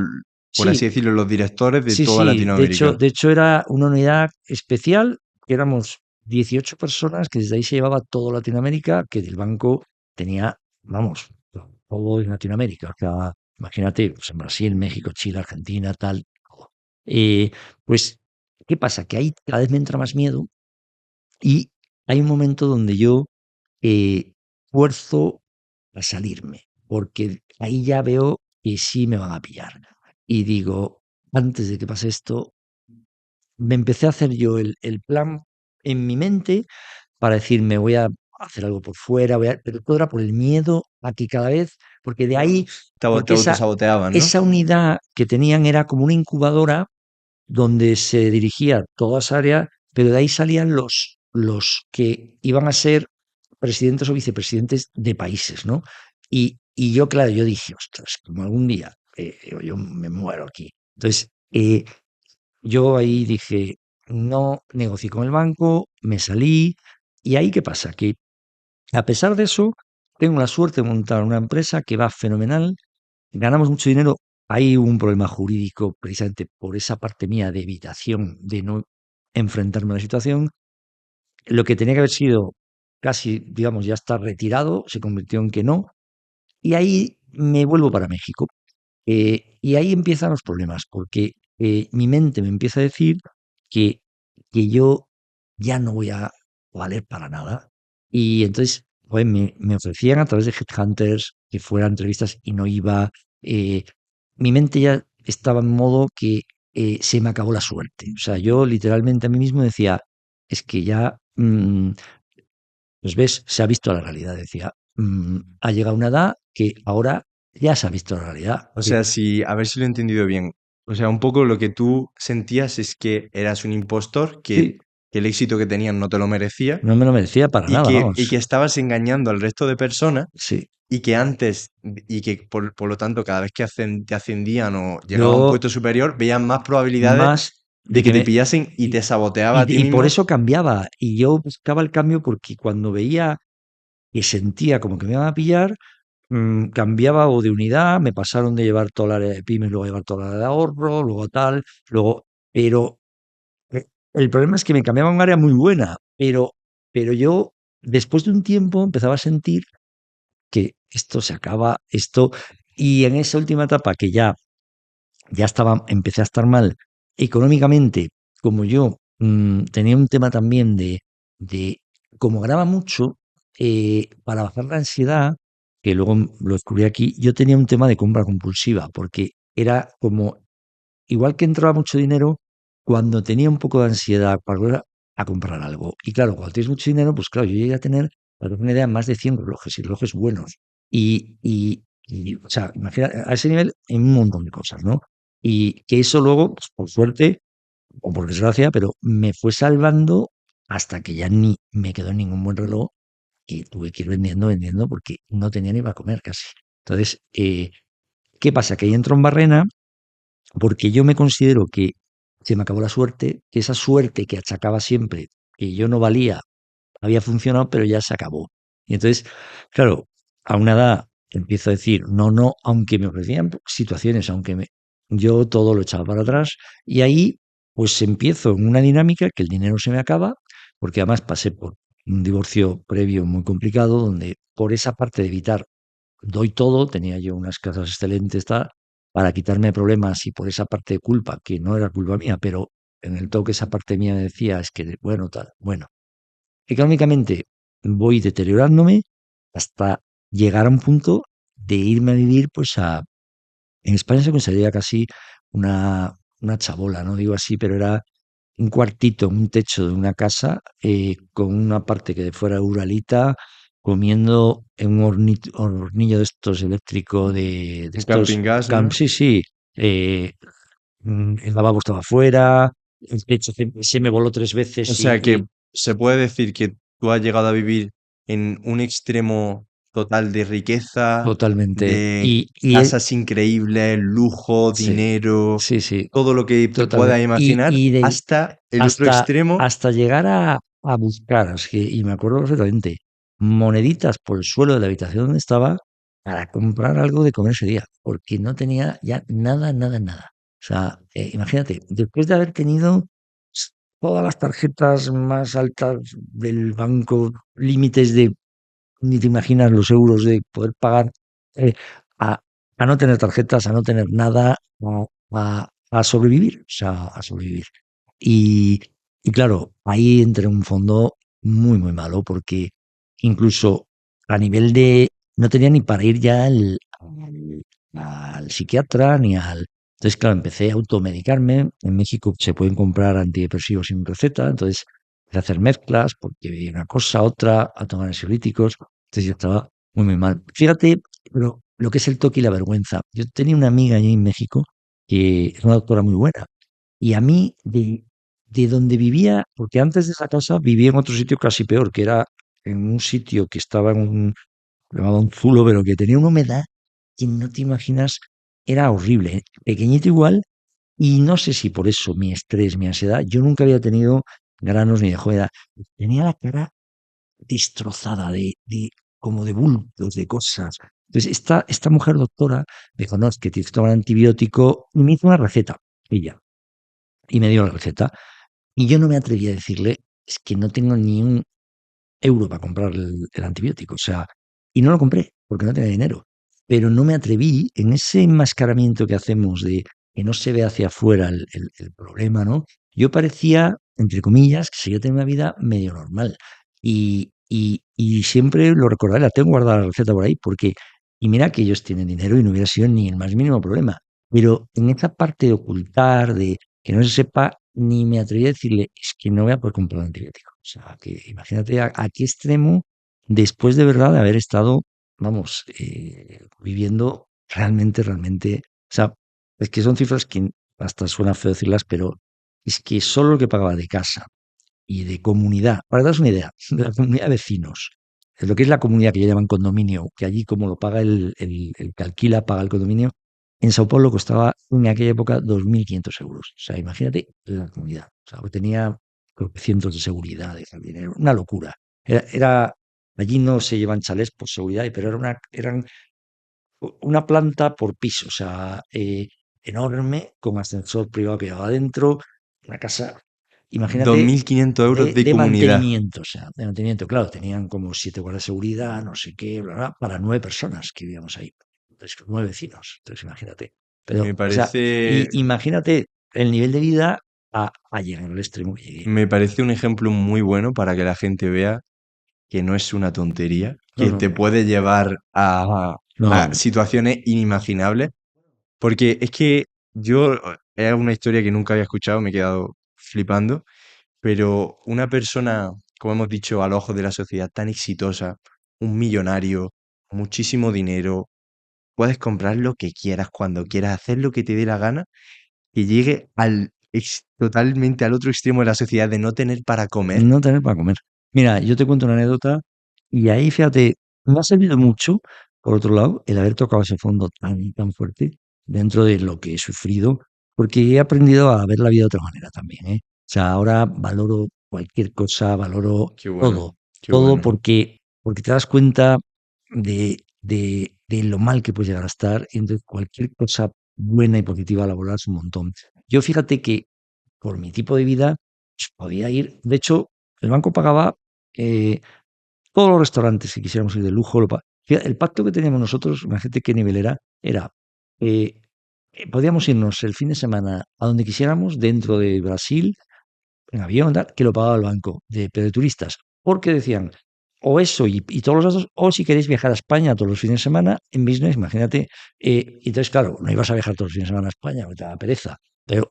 por así sí, decirlo, los directores de sí, toda sí, Latinoamérica. de hecho era una unidad especial, que éramos 18 personas, que desde ahí se llevaba todo Latinoamérica, que del banco tenía, vamos, todo en Latinoamérica. O sea, imagínate, pues en Brasil, México, Chile, Argentina, tal. Todo. Pues, ¿qué pasa? Que ahí cada vez me entra más miedo y hay un momento donde yo eh, fuerzo a salirme, porque ahí ya veo que sí me van a pillar. Y digo, antes de que pase esto, me empecé a hacer yo el plan en mi mente para decir, me voy a hacer algo por fuera, pero todo era por el miedo a que cada vez, porque de ahí, Te porque autosaboteaban, ¿no? esa unidad que tenían era como una incubadora donde se dirigía toda esa área, pero de ahí salían los que iban a ser presidentes o vicepresidentes de países, ¿no? Y yo, claro, yo dije, ostras, como algún día yo me muero aquí. Entonces, yo ahí dije, no negocié con el banco, me salí, y ahí qué pasa, que a pesar de eso, tengo la suerte de montar una empresa que va fenomenal, ganamos mucho dinero. Hay un problema jurídico precisamente por esa parte mía de evitación, de no enfrentarme a la situación. Lo que tenía que haber sido casi, digamos, ya está retirado, se convirtió en que no. Y ahí me vuelvo para México. Y ahí empiezan los problemas, porque mi mente me empieza a decir que, que yo ya no voy a valer para nada. Y entonces, pues, me ofrecían a través de headhunters que fueran entrevistas y no iba. eh, Mi mente ya estaba en modo que se me acabó la suerte. O sea, yo literalmente a mí mismo decía, es que ya, pues ves, se ha visto la realidad. Decía, ha llegado una edad que ahora ya se ha visto la realidad. O sea, si, a ver si lo he entendido bien. O sea, un poco lo que tú sentías es que eras un impostor, Sí, que el éxito que tenías no te lo merecía no me lo merecía para nada, y que vamos. estabas engañando al resto de personas Sí. y que antes, y que por lo tanto cada vez que te ascendían o llegaba a un Yo puesto superior, veían más probabilidades más. de de que que te me, pillasen y y, te saboteaba a ti y por mismo. eso cambiaba. Y yo buscaba el cambio porque cuando veía que sentía como que me iban a pillar, cambiaba o de unidad, me pasaron de llevar toda la área de pymes, luego a llevar toda la área de ahorro, luego tal, luego, pero el problema es que me cambiaba a un área muy buena, pero yo después de un tiempo empezaba a sentir que esto se acaba, esto, y en esa última etapa que ya estaba, empecé a estar mal económicamente, como yo tenía un tema también de como graba mucho, para bajar la ansiedad, que luego lo descubrí aquí, yo tenía un tema de compra compulsiva, porque era como, igual que entraba mucho dinero, cuando tenía un poco de ansiedad para volver a comprar algo. Y claro, cuando tienes mucho dinero, pues claro, yo llegué a tener, para que te hagas una idea, más de 100 relojes y relojes buenos. O sea, imagina, a ese nivel, en un montón de cosas, ¿no? Y que eso luego, pues, por suerte o por desgracia, pero me fue salvando hasta que ya ni me quedó ningún buen reloj y tuve que ir vendiendo, vendiendo, porque no tenía ni para comer casi. Entonces, ¿qué pasa? Que ahí entro en barrena porque yo me considero que se me acabó la suerte, que esa suerte que achacaba siempre, que yo no valía, había funcionado, pero ya se acabó. Y entonces, claro, a una edad empiezo a decir, no, no, aunque me ofrecían situaciones, yo todo lo echaba para atrás, y ahí pues empiezo en una dinámica que el dinero se me acaba, porque además pasé por un divorcio previo muy complicado, donde por esa parte de evitar doy todo, tenía yo unas casas excelentes tal, para quitarme problemas y por esa parte de culpa, que no era culpa mía, pero en el toque esa parte mía me decía, es que, bueno, tal, bueno, económicamente voy deteriorándome hasta llegar a un punto de irme a vivir, pues en España se consideraría casi una chabola, no digo así, pero era un cuartito, un techo de una casa, con una parte que de fuera uralita, comiendo en un hornillo de estos eléctricos, de Un estos camping gas, ¿no? sí, sí, eh, el lavabo estaba fuera, el techo se me voló 3 veces O sea y que se puede decir que tú has llegado a vivir en un extremo total de riqueza, totalmente, de y casas increíbles, lujo, sí, dinero, sí, sí, todo lo que te puedas totalmente. imaginar, Y del, hasta el otro hasta, extremo. hasta llegar a buscar, es que, y me acuerdo perfectamente, moneditas por el suelo de la habitación donde estaba para comprar algo de comer ese día, porque no tenía ya nada, nada, nada. O sea, imagínate, después de haber tenido todas las tarjetas más altas del banco, límites de ni te imaginas los euros de poder pagar, eh, a, a no tener tarjetas, a no tener nada, a sobrevivir, o sea, a sobrevivir. Y, y claro, ahí entré en un fondo muy, muy malo, porque incluso a nivel de, no tenía ni para ir ya al psiquiatra ni al... Entonces, claro, empecé a automedicarme. En México se pueden comprar antidepresivos sin receta, entonces empecé a hacer mezclas porque veía una cosa, otra, a tomar ansiolíticos. Entonces yo estaba muy, muy mal. Fíjate, pero lo que es el toque y la vergüenza. Yo tenía una amiga allí en México que es una doctora muy buena. Y a mí, de donde vivía, porque antes de esa casa vivía en otro sitio casi peor, que era en un sitio que estaba en un, llamaba un zulo, pero que tenía una humedad que no te imaginas, era horrible, ¿eh? Pequeñito igual, y no sé si por eso mi estrés, mi ansiedad, yo nunca había tenido granos ni de joda. Tenía la cara destrozada como de bultos, de cosas. Entonces, esta mujer doctora me dijo, no, es que tienes que tomar antibiótico, y me hizo una receta, ella, y me dio la receta. Y yo no me atreví a decirle, es que no tengo ni un euro para comprar el antibiótico. O sea, y no lo compré porque no tenía dinero. Pero no me atreví en ese enmascaramiento que hacemos de que no se ve hacia afuera el problema, ¿no? Yo parecía, entre comillas, que seguía teniendo una vida medio normal. Y siempre lo recordaré, la tengo guardada la receta por ahí, porque, y mira que ellos tienen dinero y no hubiera sido ni el más mínimo problema. Pero en esa parte de ocultar, de que no se sepa, ni me atreví a decirle, es que no voy a poder comprar un antibiótico. O sea, que imagínate a qué extremo, después de verdad de haber estado, vamos, viviendo realmente, realmente, o sea, es que son cifras que hasta suena feo decirlas, pero es que solo lo que pagaba de casa y de comunidad, para daros una idea, de la comunidad de vecinos, lo que es la comunidad que ya llaman condominio, que allí como lo paga el que alquila, paga el condominio, en Sao Paulo costaba en aquella época 2.500 euros. O sea, imagínate la comunidad. O sea, tenía creo que cientos de seguridad, de jardín, era una locura. Allí no se llevan chalés por seguridad, pero eran una planta por piso, o sea, enorme, con ascensor privado que llevaba adentro, una casa, dos imagínate, mil quinientos euros de de comunidad. mantenimiento, o sea, de mantenimiento. Claro, tenían como 7 guardias de seguridad, no sé qué, bla, bla, para 9 personas que vivíamos ahí. Entonces, 9 vecinos. Entonces, imagínate. Me Pero, o sea, parece, imagínate el nivel de vida a llegar al extremo que llegué. me parece un ejemplo muy bueno para que la gente vea que no es una tontería, No, que no, te no. puede llevar a No, situaciones inimaginables. Porque es que yo, es una historia que nunca había escuchado, me he quedado flipando, pero una persona, como hemos dicho, a los ojos de la sociedad tan exitosa, un millonario, muchísimo dinero, puedes comprar lo que quieras, cuando quieras, hacer lo que te dé la gana, que llegue totalmente al otro extremo de la sociedad de no tener para comer. no tener para comer. Mira, yo te cuento una anécdota y ahí, fíjate, me ha servido mucho, por otro lado, el haber tocado ese fondo tan fuerte dentro de lo que he sufrido, porque he aprendido a ver la vida de otra manera también, ¿eh? O sea, ahora valoro cualquier cosa, valoro Qué bueno, todo, qué todo bueno, porque te das cuenta de lo mal que puedes llegar a estar, y entonces cualquier cosa buena y positiva la valoras un montón. Yo fíjate que por mi tipo de vida, pues, podía ir. De hecho, el banco pagaba eh, todos los restaurantes que quisiéramos ir de lujo. Fíjate, el pacto que teníamos nosotros, imagínate qué nivel era, eh, podíamos irnos el fin de semana a donde quisiéramos dentro de Brasil, en avión, tal, que lo pagaba el banco, pero de turistas, porque decían, o eso y todos los datos, o si queréis viajar a España todos los fines de semana en business, imagínate. Entonces, claro, no ibas a viajar todos los fines de semana a España, porque te daba pereza,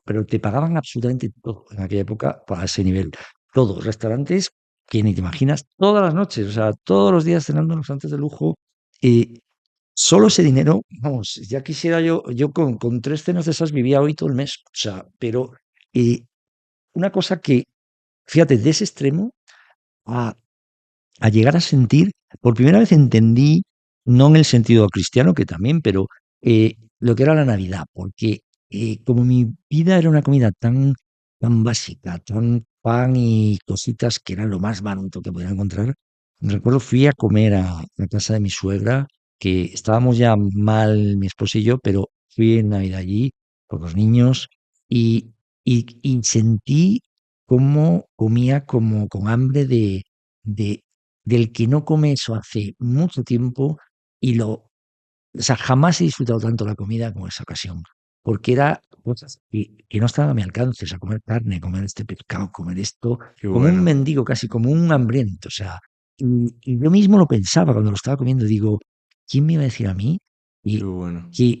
pero te pagaban absolutamente todo en aquella época para ese nivel. Todos, restaurantes que ni te imaginas, todas las noches, o sea, todos los días cenando en restaurantes de lujo. eh, Solo ese dinero, vamos, ya quisiera yo con 3 cenas de esas vivía hoy todo el mes, o sea, pero eh, una cosa que, fíjate, de ese extremo a, a llegar a sentir, por primera vez entendí, no en el sentido cristiano, que también, pero lo que era la Navidad, porque como mi vida era una comida tan básica, tan pan y cositas que eran lo más barato que podía encontrar, recuerdo fui a comer a casa de mi suegra, que estábamos ya mal, mi esposo y yo, pero fui en Navidad allí con los niños y sentí cómo comía como con hambre de del que no come eso hace mucho tiempo y o sea, jamás he disfrutado tanto la comida como esa ocasión, porque era cosas que no estaban a mi alcance, o sea, comer carne, comer este pescado, comer esto, qué como un bueno, mendigo, casi como un hambriento, o sea, y yo mismo lo pensaba cuando lo estaba comiendo, digo, ¿quién me iba a decir a mí qué y bueno. que,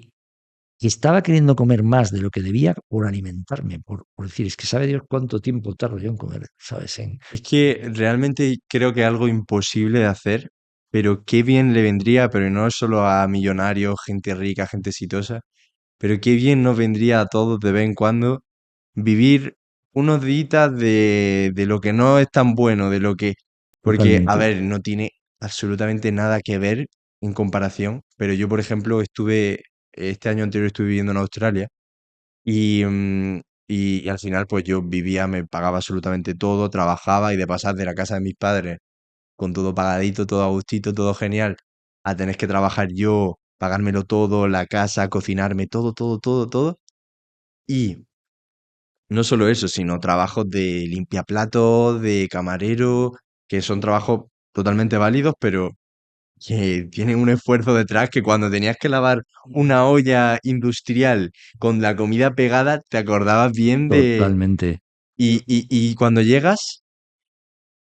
que estaba queriendo comer más de lo que debía por alimentarme, por decir, es que sabe Dios cuánto tiempo tardo yo en comer, ¿sabes? Es que realmente creo que es algo imposible de hacer, pero qué bien le vendría, pero no solo a millonarios, gente rica, gente exitosa, pero qué bien nos vendría a todos de vez en cuando vivir unos días de lo que no es tan bueno, de lo que... Porque, a Totalmente. ver, no tiene absolutamente nada que ver en comparación, pero yo, por ejemplo, este año anterior estuve viviendo en Australia y, y al final, pues yo vivía, me pagaba absolutamente todo, trabajaba y de pasar de la casa de mis padres con todo pagadito, todo a gustito, todo genial, a tener que trabajar yo, pagármelo todo, la casa, cocinarme, todo, todo, todo, todo. Y no solo eso, sino trabajos de limpiaplatos, de camarero, que son trabajos totalmente válidos, pero que tienen un esfuerzo detrás que cuando tenías que lavar una olla industrial con la comida pegada, te acordabas bien de... Totalmente. Y cuando llegas,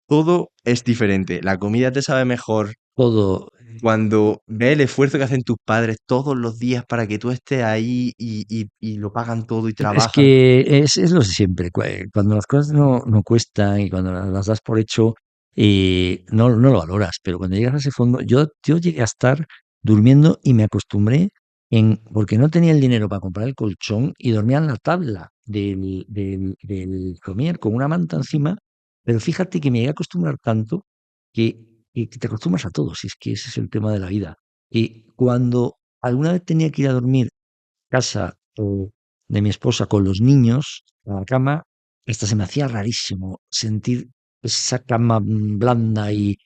todo es diferente. La comida te sabe mejor. Todo. Cuando ves el esfuerzo que hacen tus padres todos los días para que tú estés ahí y lo pagan todo y Es trabajan. que es lo de siempre. Cuando las cosas no cuestan y cuando las das por hecho, no lo valoras. Pero cuando llegas a ese fondo, yo llegué a estar durmiendo y me acostumbré porque no tenía el dinero para comprar el colchón y dormía en la tabla del comer con una manta encima. Pero fíjate que me llegué a acostumbrar tanto que, que te acostumbras a todo. Si es que ese es el tema de la vida. Y cuando alguna vez tenía que ir a dormir casa de mi esposa con los niños a la cama, hasta se me hacía rarísimo sentir esa cama blanda y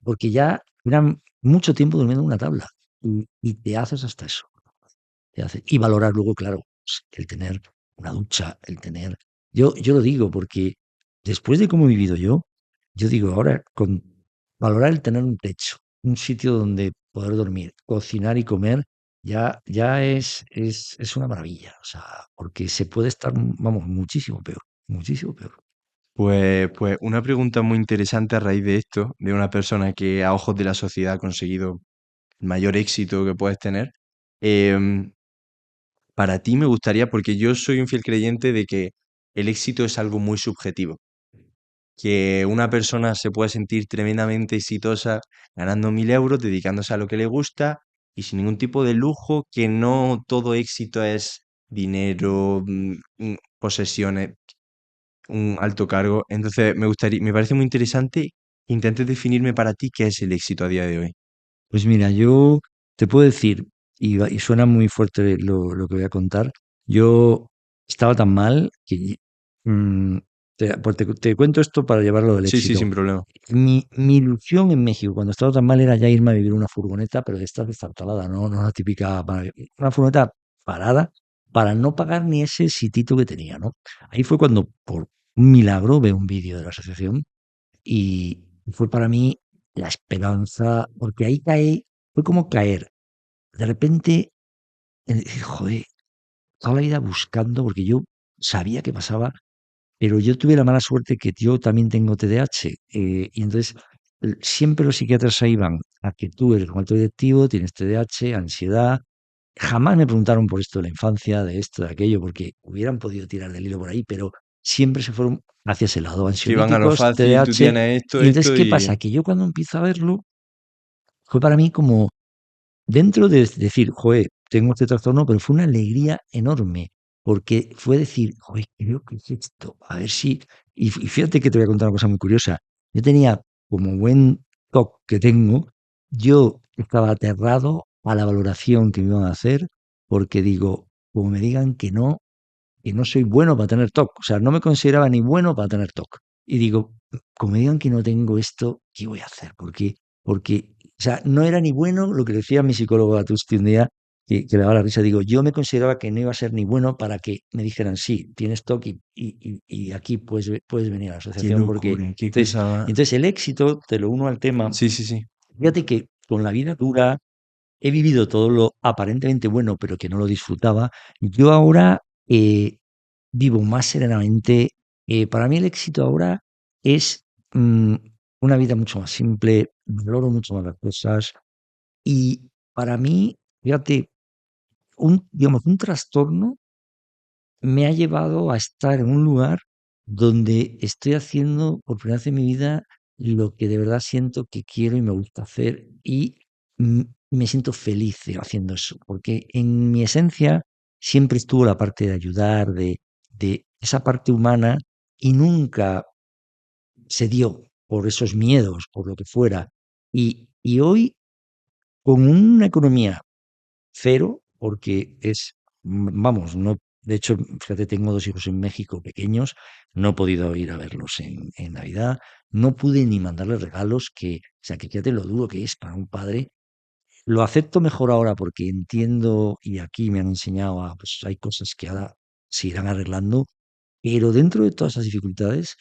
porque ya eran mucho tiempo durmiendo en una tabla y te haces hasta eso. Y valorar luego, claro, pues, el tener una ducha, el tener... Yo lo digo porque después de cómo he vivido yo digo ahora, valorar el tener un techo, un sitio donde poder dormir, cocinar y comer, ya es una maravilla. O sea, porque se puede estar, vamos, muchísimo peor, muchísimo peor. Pues una pregunta muy interesante a raíz de esto, de una persona que a ojos de la sociedad ha conseguido el mayor éxito que puedes tener. em, para ti me gustaría, porque yo soy un fiel creyente de que el éxito es algo muy subjetivo, que una persona se puede sentir tremendamente exitosa ganando 1.000 euros, dedicándose a lo que le gusta y sin ningún tipo de lujo, que no todo éxito es dinero, posesiones, un alto cargo. Entonces, me parece muy interesante que intentes definirme para ti qué es el éxito a día de hoy. Pues mira, yo te puedo decir, y suena muy fuerte lo que voy a contar, yo estaba tan mal que mm, pues te cuento esto para llevarlo del Sí, sí, éxito. sin problema. Mi ilusión en México cuando estaba tan mal era ya irme a vivir en una furgoneta, pero de estas destartalada, no la típica, una furgoneta parada para no pagar ni ese sitito que tenía, ¿no? Ahí fue cuando, por un milagro, veo un vídeo de la asociación y fue para mí la esperanza, porque ahí caí, fue como caer. De repente, decir, joder, toda la vida buscando, porque yo sabía que pasaba, pero yo tuve la mala suerte que yo también tengo TDAH. Y entonces, siempre los psiquiatras ahí van a que tú eres un alto directivo, tienes TDAH, ansiedad. Jamás me preguntaron por esto de la infancia, de esto, de aquello, porque hubieran podido tirar del hilo por ahí, pero siempre se fueron hacia ese lado, Que van a lo ansiolíticos, fácil, tú TDAH. tienes esto, Y entonces, esto ¿qué y... pasa? Que yo cuando empiezo a verlo, fue para mí como dentro de decir, joder, tengo este trastorno, pero fue una alegría enorme, porque fue decir, joder, creo que es esto, a ver si... Y fíjate que te voy a contar una cosa muy curiosa. Yo tenía, como buen TOC que tengo, yo estaba aterrado a la valoración que me iban a hacer, porque digo, como me digan que no soy bueno para tener TOC. O sea, no me consideraba ni bueno para tener TOC. Y digo, como me digan que no tengo esto, ¿qué voy a hacer? Porque, o sea, no era ni bueno lo que decía mi psicólogo Atusti un día, que le daba la risa. Digo, yo me consideraba que no iba a ser ni bueno para que me dijeran, sí, tienes TOC y aquí puedes venir a la Qué asociación. Porque, locura, qué entonces, cosa más... entonces el éxito, te lo uno al tema, Sí, sí, sí. fíjate que con la vida dura he vivido todo lo aparentemente bueno, pero que no lo disfrutaba. Yo ahora vivo más serenamente. Para mí el éxito ahora es una vida mucho más simple, valoro mucho más las cosas y para mí, fíjate, digamos, un trastorno me ha llevado a estar en un lugar donde estoy haciendo por primera vez en mi vida lo que de verdad siento que quiero y me gusta hacer y mm, me siento feliz haciendo eso, porque en mi esencia siempre estuvo la parte de ayudar, de esa parte humana y nunca se dio por esos miedos, por lo que fuera. Y hoy, con una economía cero, porque vamos, no, de hecho, fíjate, tengo dos hijos en México pequeños, no he podido ir a verlos en Navidad, no pude ni mandarles regalos, o sea, que fíjate lo duro que es para un padre. Lo acepto mejor ahora porque entiendo y aquí me han enseñado pues hay cosas que ahora se irán arreglando, pero dentro de todas esas dificultades,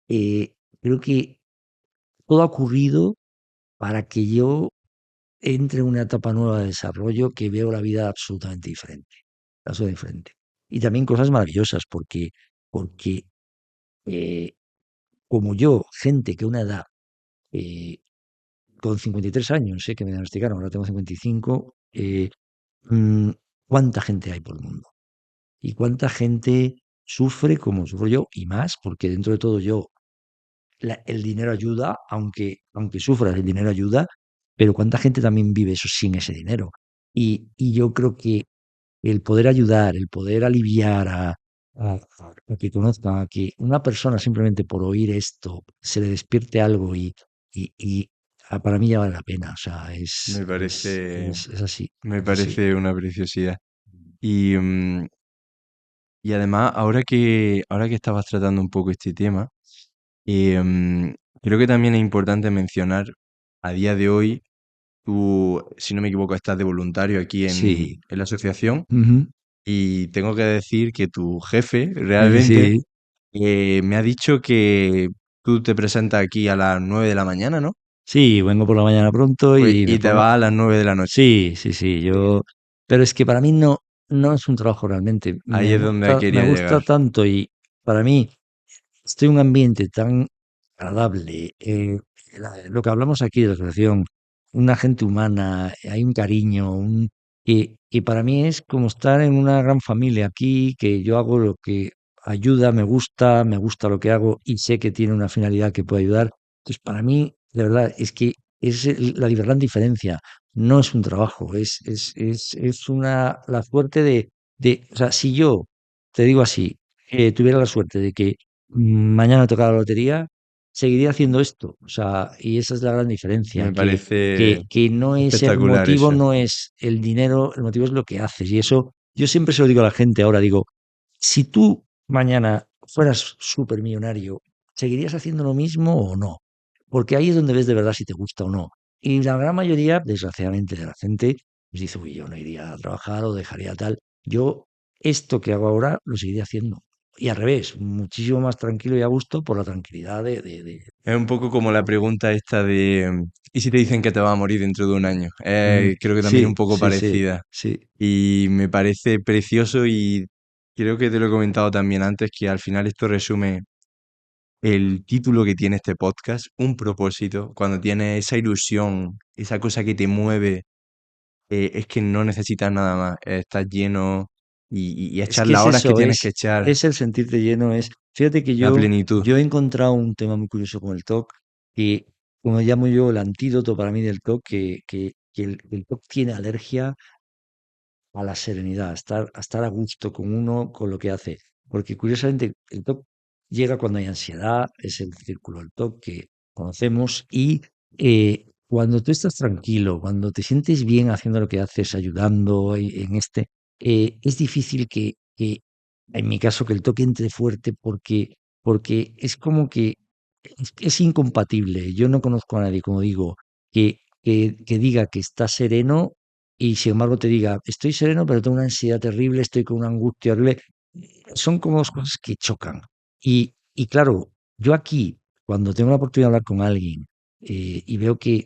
creo que todo ha ocurrido para que yo entre en una etapa nueva de desarrollo que veo la vida absolutamente diferente. Absolutamente diferente. Y también cosas maravillosas, porque eh, como yo, gente que a una edad eh, con 53 años, que me diagnosticaron, ahora tengo 55, mm, ¿cuánta gente hay por el mundo? ¿Y cuánta gente sufre como sufro yo? Y más, porque dentro de todo yo, el dinero ayuda, aunque sufras, el dinero ayuda, pero cuánta gente también vive eso sin ese dinero. Y yo creo que el poder ayudar, el poder aliviar a que conozcan, a que una persona simplemente por oír esto se le despierte algo y para mí ya vale la pena. O sea, Me parece, es así, me es así. parece una preciosidad. Y, y además, ahora que estabas tratando un poco este tema, creo que también es importante mencionar, a día de hoy, tú, si no me equivoco, estás de voluntario aquí Sí. en la asociación Ujú. y tengo que decir que tu jefe Sí, realmente sí. me ha dicho que tú te presentas aquí a las 9 de la mañana, ¿no? Sí, vengo por la mañana pronto y me Y te pongo. vas a las 9 de la noche. Sí, sí, sí, pero es que para mí no es un trabajo realmente. Ahí es donde Me quería llegar. gusta tanto y para mí estoy en un ambiente tan agradable. Lo que hablamos aquí de la relación, una gente humana, hay un cariño, que para mí es como estar en una gran familia aquí, que yo hago lo que ayuda, me gusta lo que hago y sé que tiene una finalidad que puede ayudar. Entonces, para mí, de verdad, es que es la gran diferencia. No es un trabajo, es la suerte o sea, si yo, te digo así, tuviera la suerte de que mañana me toca la lotería, seguiría haciendo esto. O sea, y esa es la gran diferencia, Me parece que no es el espectacular motivo, eso. no es el dinero, el motivo es lo que haces. Y eso, yo siempre se lo digo a la gente ahora, digo, si tú mañana fueras supermillonario, ¿seguirías haciendo lo mismo o no? Porque ahí es donde ves de verdad si te gusta o no. Y la gran mayoría, desgraciadamente, de la gente, pues dice, uy, yo no iría a trabajar o dejaría tal. Yo, esto que hago ahora, lo seguiría haciendo. Y al revés, muchísimo más tranquilo y a gusto por la tranquilidad Es un poco como la pregunta esta de ¿y si te dicen que te vas a morir dentro de un año? Creo que también es un Sí, poco sí, sí, parecida. sí. Y me parece precioso y creo que te lo he comentado también antes, que al final esto resume el título que tiene este podcast, un propósito. Cuando tienes esa ilusión, esa cosa que te mueve, es que no necesitas nada más. Estás lleno y Es echar que las es horas que eso, tienes que echar, es el sentirte lleno, fíjate que la plenitud. yo he encontrado un tema muy curioso con el TOC, que como llamo yo el antídoto para mí del TOC, que el TOC tiene alergia a la serenidad, a estar a gusto con uno, con lo que hace. Porque curiosamente el TOC llega cuando hay ansiedad, es el círculo del TOC que conocemos, y cuando tú estás tranquilo, cuando te sientes bien haciendo lo que haces, ayudando es difícil en mi caso, que el toque entre fuerte porque es como que es incompatible. Yo no conozco a nadie, como digo, que diga que está sereno y sin embargo te diga, estoy sereno, pero tengo una ansiedad terrible, estoy con una angustia horrible. Son como dos cosas que chocan. Y claro, yo aquí, cuando tengo la oportunidad de hablar con alguien y veo que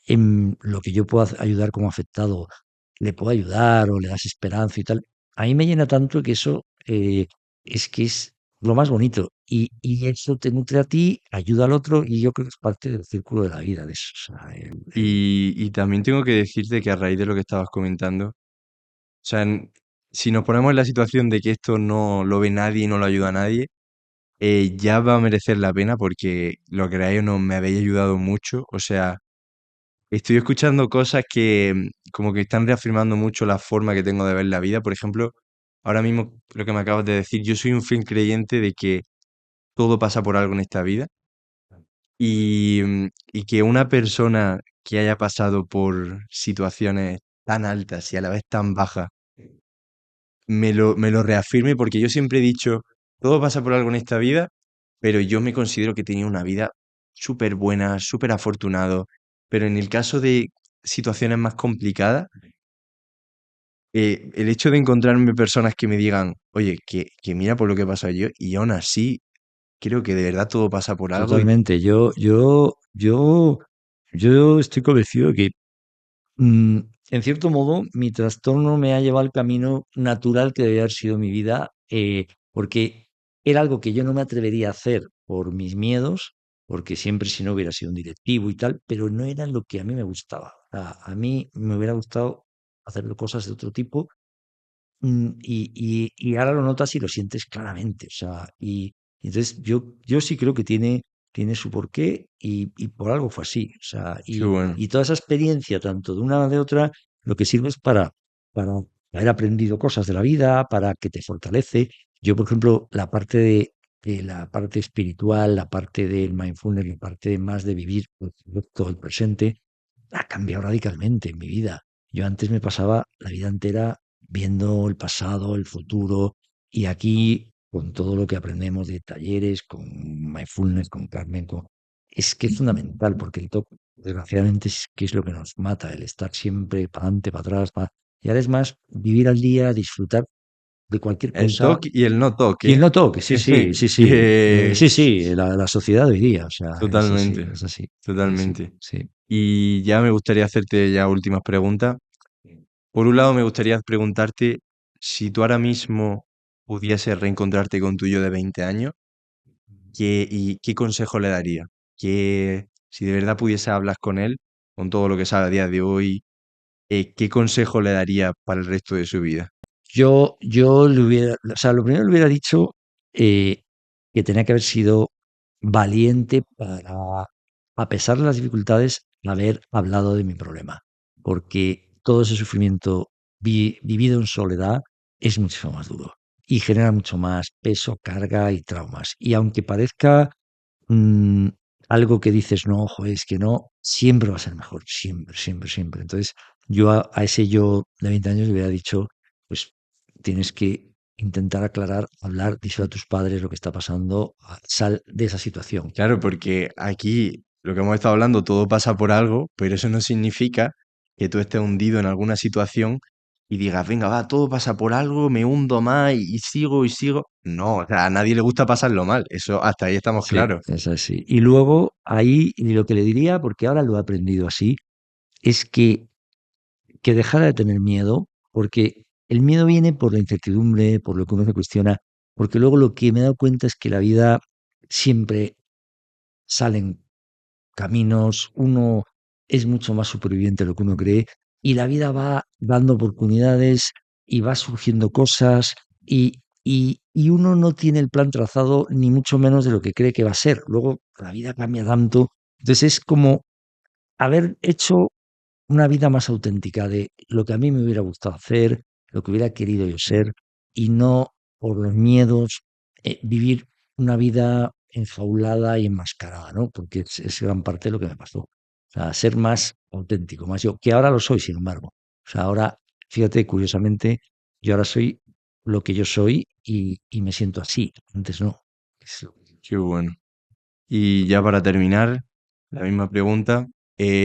en lo que yo puedo ayudar como afectado, le puedo ayudar o le das esperanza y tal, a mí me llena tanto que eso es que es lo más bonito. Y eso te nutre a ti, ayuda al otro y yo creo que es parte del círculo de la vida de eso. O sea, Y también tengo que decirte que a raíz de lo que estabas comentando, o sea, si nos ponemos en la situación de que esto no lo ve nadie y no lo ayuda a nadie, ya va a merecer la pena porque lo creáis o no, me habéis ayudado mucho. O sea, estoy escuchando cosas que como que están reafirmando mucho la forma que tengo de ver la vida. Por ejemplo, ahora mismo lo que me acabas de decir, yo soy un fiel creyente de que todo pasa por algo en esta vida y que una persona que haya pasado por situaciones tan altas y a la vez tan bajas me lo reafirme porque yo siempre he dicho, todo pasa por algo en esta vida, pero yo me considero que he tenido una vida súper buena, súper afortunado, pero en el caso de situaciones más complicadas, el hecho de encontrarme personas que me digan, oye, que mira por lo que he pasado yo, y aún así creo que de verdad todo pasa por algo y totalmente. Yo estoy convencido de que Mm, en cierto modo, mi trastorno me ha llevado al camino natural que debía haber sido mi vida, porque era algo que yo no me atrevería a hacer por mis miedos, porque siempre si no hubiera sido un directivo y tal, pero no era lo que a mí me gustaba. A mí me hubiera gustado hacer cosas de otro tipo. Y ahora lo notas y lo sientes claramente. O sea, y entonces yo sí creo que tiene su porqué y por algo fue así. O sea, qué bueno. y toda esa experiencia, tanto de una de otra, lo que sirve es para haber aprendido cosas de la vida, para que te fortalece. Yo, por ejemplo, de la parte espiritual, la parte del mindfulness, la parte más de vivir todo el presente, ha cambiado radicalmente en mi vida. Yo antes me pasaba la vida entera viendo el pasado, el futuro, y aquí, con todo lo que aprendemos de talleres, con mindfulness, con Carmen, es que es fundamental, porque el TOC, desgraciadamente, es que es lo que nos mata, el estar siempre para adelante, para atrás, y ahora es más vivir al día, disfrutar de cualquier El cosa. TOC y el no TOC, Y el ¿eh? no toque, sí, sí, sí, sí. Que Sí, sí, la sociedad de hoy día, o sea, es así, totalmente, es así, es así, totalmente. sí. Y ya me gustaría hacerte ya últimas preguntas. Por un lado, me gustaría preguntarte si tú ahora mismo pudieses reencontrarte con tu yo de 20 años, ¿qué consejo le daría? Si de verdad pudiese hablar con él, con todo lo que sabe a día de hoy, ¿qué consejo le daría para el resto de su vida? Yo le hubiera, o sea, lo primero le hubiera dicho eh, que tenía que haber sido valiente para, a pesar de las dificultades, haber hablado de mi problema, porque todo ese sufrimiento vivido en soledad es muchísimo más duro y genera mucho más peso, carga y traumas. Y aunque parezca mm, algo que dices, no, ojo, es que no, siempre va a ser mejor, siempre, siempre, siempre. Entonces, yo a ese yo de 20 años le hubiera dicho, pues tienes que intentar aclarar, hablar, díselo a tus padres lo que está pasando, sal de esa situación. Claro, porque aquí lo que hemos estado hablando, todo pasa por algo, pero eso no significa que tú estés hundido en alguna situación y digas, venga, va, todo pasa por algo, me hundo más y sigo y sigo. No, o sea, a nadie le gusta pasarlo mal, eso hasta ahí estamos Sí, claros. es así. Y luego ahí y lo que le diría, porque ahora lo he aprendido así, es que dejara de tener miedo, porque el miedo viene por la incertidumbre, por lo que uno se cuestiona, porque luego lo que me he dado cuenta es que la vida siempre salen caminos, uno es mucho más superviviente de lo que uno cree y la vida va dando oportunidades y va surgiendo cosas y uno no tiene el plan trazado ni mucho menos de lo que cree que va a ser. Luego la vida cambia tanto. Entonces es como haber hecho una vida más auténtica de lo que a mí me hubiera gustado hacer, lo que hubiera querido yo ser, y no por los miedos, vivir una vida enjaulada y enmascarada, ¿no? Porque es gran parte de lo que me pasó. O sea, ser más auténtico, más yo, que ahora lo soy, sin embargo. O sea, ahora, fíjate, curiosamente, yo ahora soy lo que yo soy y me siento así. Antes no. Es- Qué bueno. Y ya para terminar, la misma pregunta,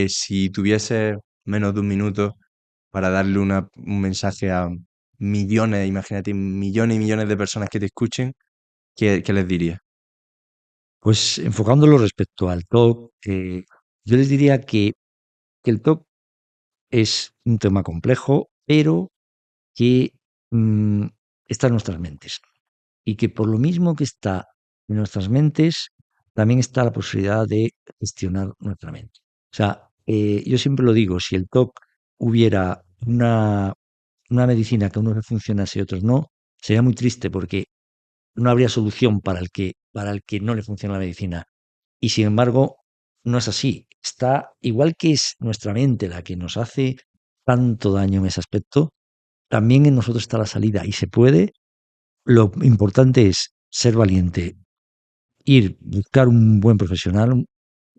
si tuviese menos de un minuto para darle un mensaje a millones, imagínate, millones y millones de personas que te escuchen, ¿qué les diría? Pues enfocándolo respecto al TOC, yo les diría que el TOC es un tema complejo, pero que mm, está en nuestras mentes. Y que por lo mismo que está en nuestras mentes, también está la posibilidad de gestionar nuestra mente. O sea, yo siempre lo digo, si el TOC hubiera una medicina que a unos le funcionase y a otros no, sería muy triste porque no habría solución para el que no le funciona la medicina. Y sin embargo, no es así. Está igual que es nuestra mente la que nos hace tanto daño en ese aspecto, también en nosotros está la salida y se puede. Lo importante es ser valiente, ir, buscar un buen profesional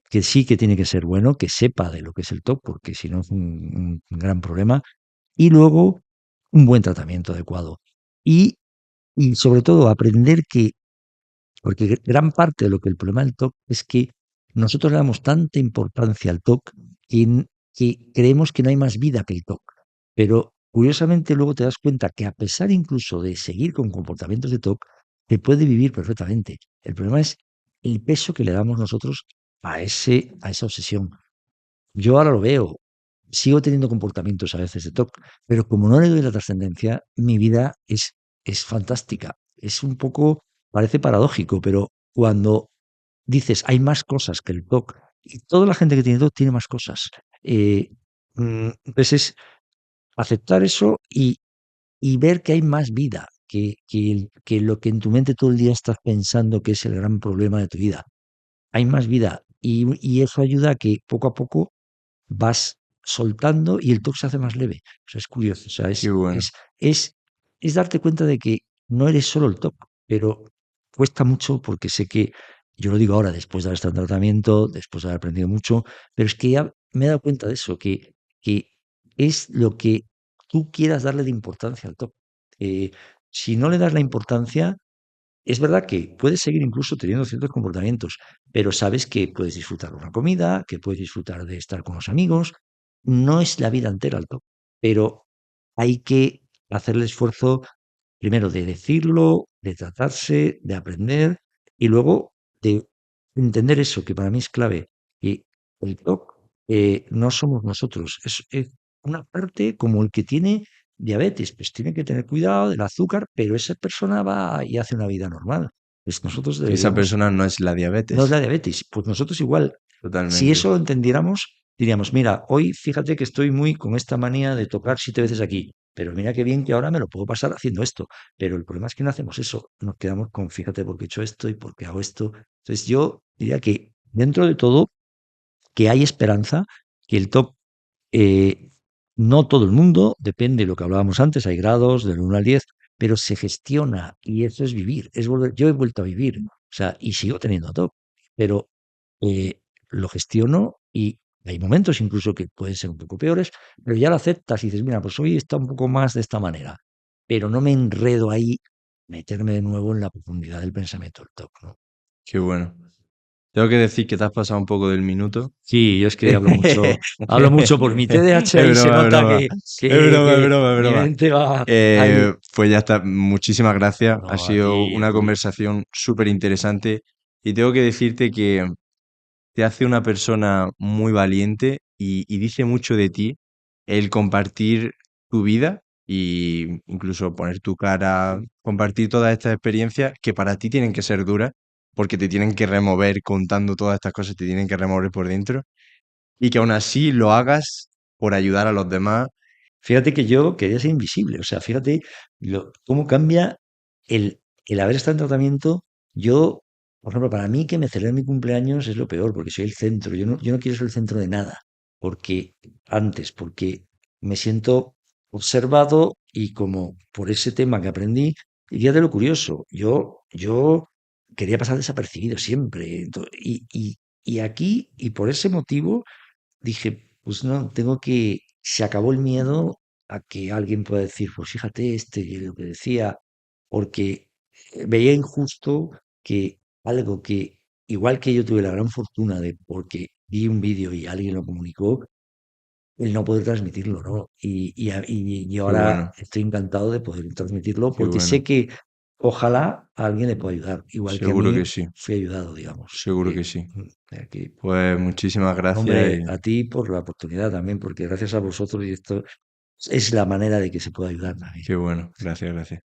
que sí que tiene que ser bueno, que sepa de lo que es el TOC, porque si no es un gran problema, y luego un buen tratamiento adecuado. Y, y sobre todo aprender que, porque gran parte de lo que el problema del TOC es que nosotros le damos tanta importancia al TOC que creemos que no hay más vida que el TOC. Pero curiosamente luego te das cuenta que a pesar incluso de seguir con comportamientos de TOC, se puede vivir perfectamente. El problema es el peso que le damos nosotros a esa obsesión. Yo ahora lo veo, sigo teniendo comportamientos a veces de TOC, pero como no le doy la trascendencia, mi vida es fantástica. Es un poco, parece paradójico, pero cuando dices, hay más cosas que el TOC, y toda la gente que tiene TOC tiene más cosas. Eh, entonces es aceptar eso y ver que hay más vida, que lo que en tu mente todo el día estás pensando que es el gran problema de tu vida. Hay más vida y eso ayuda a que poco a poco vas soltando y el TOC se hace más leve. O sea, es curioso. O sea, Qué bueno. es, es darte cuenta de que no eres solo el TOC, pero cuesta mucho porque sé que, yo lo digo ahora, después de haber estado en tratamiento, después de haber aprendido mucho, pero es que ya me he dado cuenta de eso, que es lo que tú quieras darle de importancia al TOC. Eh, si no le das la importancia, es verdad que puedes seguir incluso teniendo ciertos comportamientos, pero sabes que puedes disfrutar de una comida, que puedes disfrutar de estar con los amigos. No es la vida entera el TOC, pero hay que hacer el esfuerzo primero de decirlo, de tratarse, de aprender y luego de entender eso, que para mí es clave. Y el TOC no somos nosotros, es una parte como el que tiene diabetes, pues tiene que tener cuidado del azúcar, pero esa persona va y hace una vida normal. Pues nosotros Que esa deberíamos, persona no es la no es diabetes. la diabetes, pues nosotros igual, si Totalmente. eso lo entendiéramos, diríamos, mira, hoy fíjate que estoy muy con esta manía de tocar 7 veces aquí, pero mira qué bien que ahora me lo puedo pasar haciendo esto. Pero el problema es que no hacemos eso, nos quedamos con, fíjate por qué he hecho esto y por qué hago esto. Entonces yo diría que dentro de todo, que hay esperanza, que el top eh, no todo el mundo, depende de lo que hablábamos antes, hay grados del 1 al 10, pero se gestiona y eso es vivir, es volver. Yo he vuelto a vivir, o sea, y sigo teniendo TOC, pero eh, lo gestiono y hay momentos incluso que pueden ser un poco peores, pero ya lo aceptas y dices, mira, pues hoy está un poco más de esta manera, pero no me enredo ahí, meterme de nuevo en la profundidad del pensamiento del TOC, ¿no? Qué bueno. Tengo que decir que te has pasado un poco del minuto. Sí, yo es que Es hablo mucho por mi TDAH ahí se broma, es nota broma. que, Es que, broma, es que broma, es mi broma. mente va ahí. Pues ya está. Muchísimas gracias. Ha No, a sido ti, una Julio. conversación súper interesante. Y tengo que decirte que te hace una persona muy valiente y dice mucho de ti el compartir tu vida y incluso poner tu cara, compartir todas estas experiencias que para ti tienen que ser duras porque te tienen que remover contando todas estas cosas, te tienen que remover por dentro y que aún así lo hagas por ayudar a los demás. Fíjate que yo quería ser invisible, o sea, fíjate cómo cambia el haber estado en tratamiento. Yo, por ejemplo, para mí que me celebren mi cumpleaños es lo peor, porque soy el centro. Yo no quiero ser el centro de nada, porque me siento observado y como por ese tema que aprendí, y fíjate lo curioso, yo quería pasar desapercibido siempre. Y aquí, y por ese motivo, dije, pues no, se acabó el miedo a que alguien pueda decir, pues fíjate este y lo que decía, porque veía injusto que algo que, igual que yo tuve la gran fortuna de, porque vi un vídeo y alguien lo comunicó, el no poder transmitirlo, ¿no? Y Qué ahora bueno, estoy encantado de poder transmitirlo qué porque bueno. sé que ojalá a alguien le pueda ayudar, igual que a Seguro que mí sí, fui ayudado, digamos. seguro que sí. Que Pues muchísimas gracias hombre, y a ti por la oportunidad también, porque gracias a vosotros y esto es la manera de que se pueda ayudar también. qué bueno. Gracias, gracias.